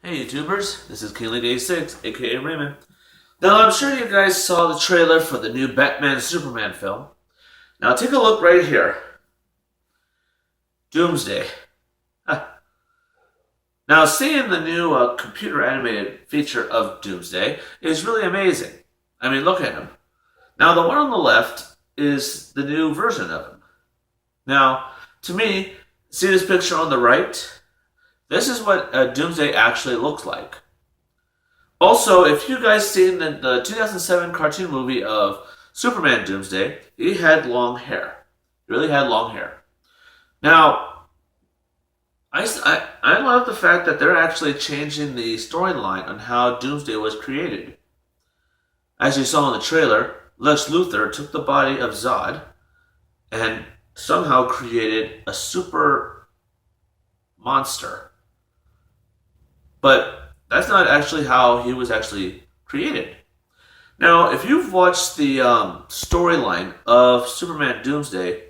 Hey YouTubers, this is KingLeague86, aka Raymond. Now I'm sure you guys saw the trailer for the new Batman Superman film. Now take a look right here. Doomsday. Now seeing the new computer animated feature of Doomsday is really amazing. I mean, look at him. Now the one on the left is the new version of him. Now, to me, see this picture on the right? This is what Doomsday actually looks like. Also, if you guys seen the 2007 cartoon movie of Superman Doomsday, he had long hair. He really had long hair. Now, I love the fact that they're actually changing the storyline on how Doomsday was created. As you saw in the trailer, Lex Luthor took the body of Zod and somehow created a super monster. But that's not actually how he was actually created. Now, if you've watched the storyline of Superman Doomsday,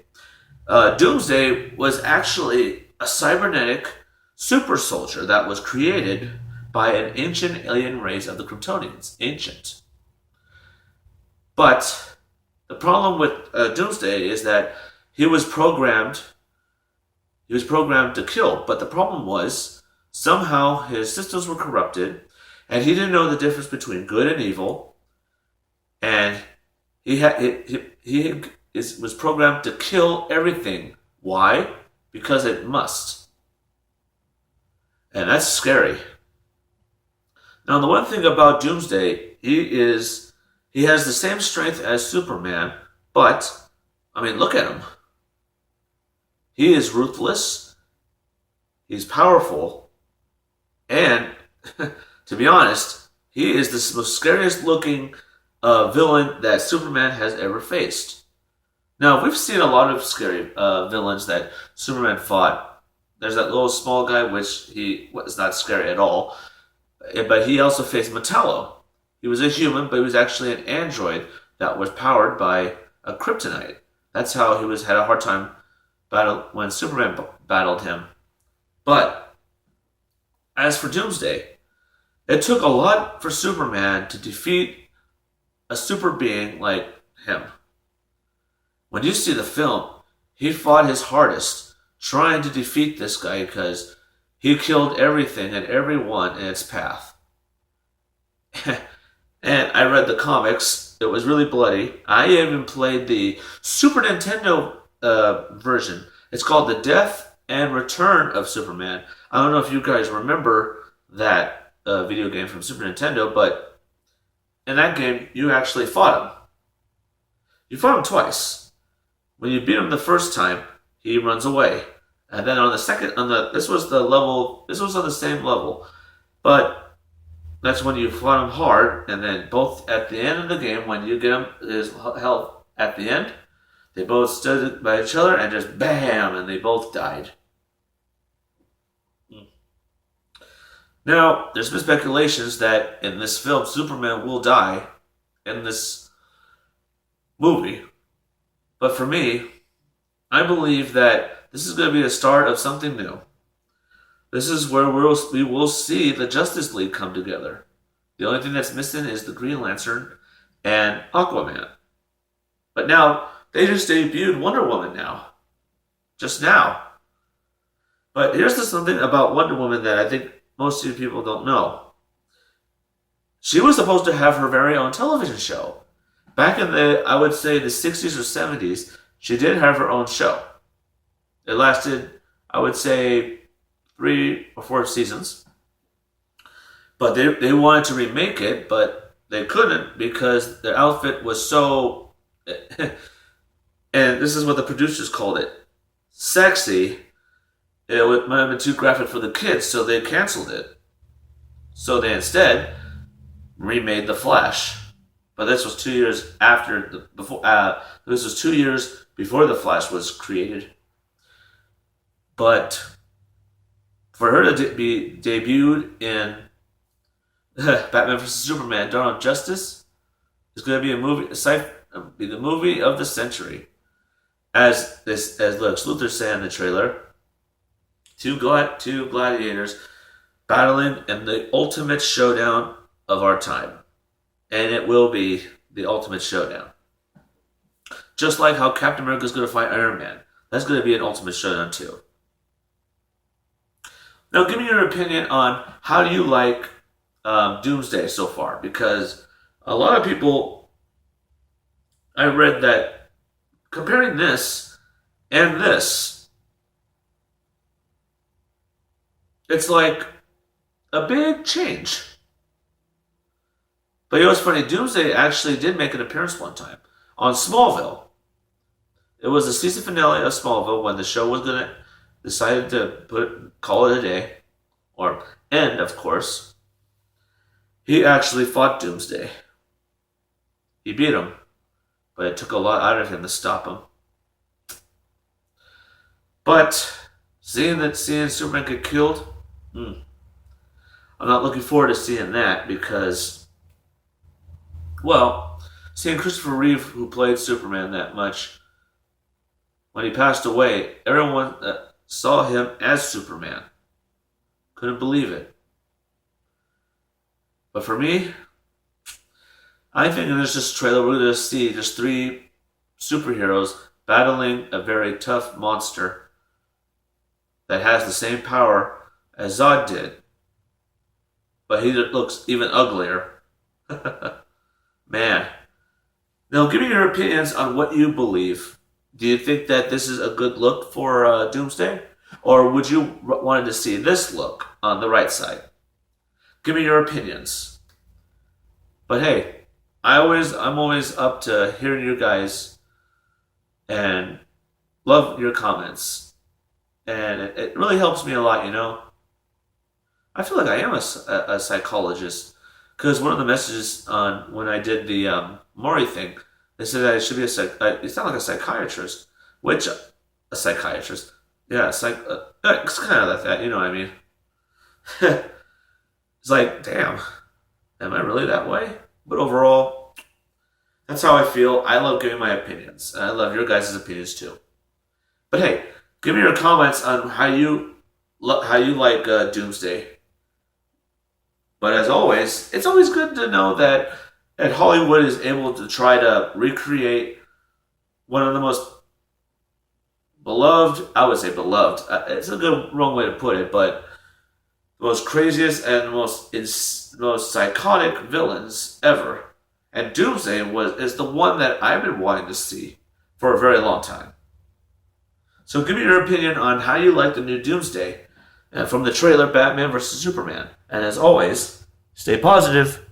Doomsday was actually a cybernetic super soldier that was created by an ancient alien race of the Kryptonians. Ancient. But the problem with Doomsday is that he was programmed to kill. But the problem was, somehow his systems were corrupted, and he didn't know the difference between good and evil, and he was programmed to kill everything. Why? Because it must. And that's scary. Now, the one thing about Doomsday, he has the same strength as Superman, but, I mean, look at him. He is ruthless, he's powerful, and, to be honest, he is the most scariest looking villain that Superman has ever faced. Now, we've seen a lot of scary villains that Superman fought. There's that little small guy, which he was not scary at all. But he also faced Metallo. He was a human, but he was actually an android that was powered by a kryptonite. That's how he had a hard time when Superman battled him. But as for Doomsday, it took a lot for Superman to defeat a super being like him. When you see the film, he fought his hardest trying to defeat this guy because he killed everything and everyone in its path. And I read the comics. It was really bloody. I even played the Super Nintendo version. It's called The Death and Return of Superman. I don't know if you guys remember that video game from Super Nintendo, but in that game, you actually fought him. You fought him twice. When you beat him the first time, he runs away. And then on the second, this was on the same level. But that's when you fought him hard, and then both at the end of the game, when you get him his health at the end, they both stood by each other and just bam, and they both died. Now, there's been speculations that in this film, Superman will die in this movie. But for me, I believe that this is going to be the start of something new. This is where we will see the Justice League come together. The only thing that's missing is the Green Lantern and Aquaman. But now, they just debuted Wonder Woman now. Just now. But here's just something about Wonder Woman that I think most of you people don't know. She was supposed to have her very own television show. Back in I would say the 60s or 70s, she did have her own show. It lasted, I would say, 3 or 4 seasons. But they wanted to remake it, but they couldn't because their outfit was so, and this is what the producers called it, sexy. It might have been too graphic for the kids, so they canceled it. So they instead remade The Flash. But this was 2 years this was 2 years before The Flash was created. But for her to be debuted in Batman vs Superman: Dawn of Justice is going to be the movie of the century, as Lex Luthor said in the trailer. Two gladiators battling in the ultimate showdown of our time. And it will be the ultimate showdown. Just like how Captain America is going to fight Iron Man. That's going to be an ultimate showdown too. Now give me your opinion on how do you like Doomsday so far? Because a lot of people, I read that comparing this and this, it's like a big change. But you know what's funny? Doomsday actually did make an appearance one time on Smallville. It was the season finale of Smallville when the show was gonna decided to call it a day, or end, of course. He actually fought Doomsday. He beat him, but it took a lot out of him to stop him. But seeing Superman get killed, I'm not looking forward to seeing that because, well, seeing Christopher Reeve, who played Superman that much, when he passed away, everyone saw him as Superman. Couldn't believe it. But for me, I think in this trailer we're going to see just 3 superheroes battling a very tough monster that has the same power as Zod did. But he looks even uglier. Man. Now give me your opinions on what you believe. Do you think that this is a good look for Doomsday? Or would you want to see this look on the right side? Give me your opinions. But hey, I'm always up to hearing you guys and love your comments. And it really helps me a lot, you know. I feel like I am a psychologist. Because one of the messages on when I did the Maury thing, they said that I should be you sound like a psychiatrist. Which, a psychiatrist. Yeah, it's kind of like that, you know what I mean? It's like, damn, am I really that way? But overall, that's how I feel. I love giving my opinions. And I love your guys' opinions too. But hey, give me your comments on how you like Doomsday. But as always, it's always good to know that Hollywood is able to try to recreate one of the most beloved, I would say beloved, it's a good wrong way to put it, but the most craziest and most psychotic villains ever. And Doomsday is the one that I've been wanting to see for a very long time. So give me your opinion on how you like the new Doomsday from the trailer Batman vs. Superman. And as always, stay positive.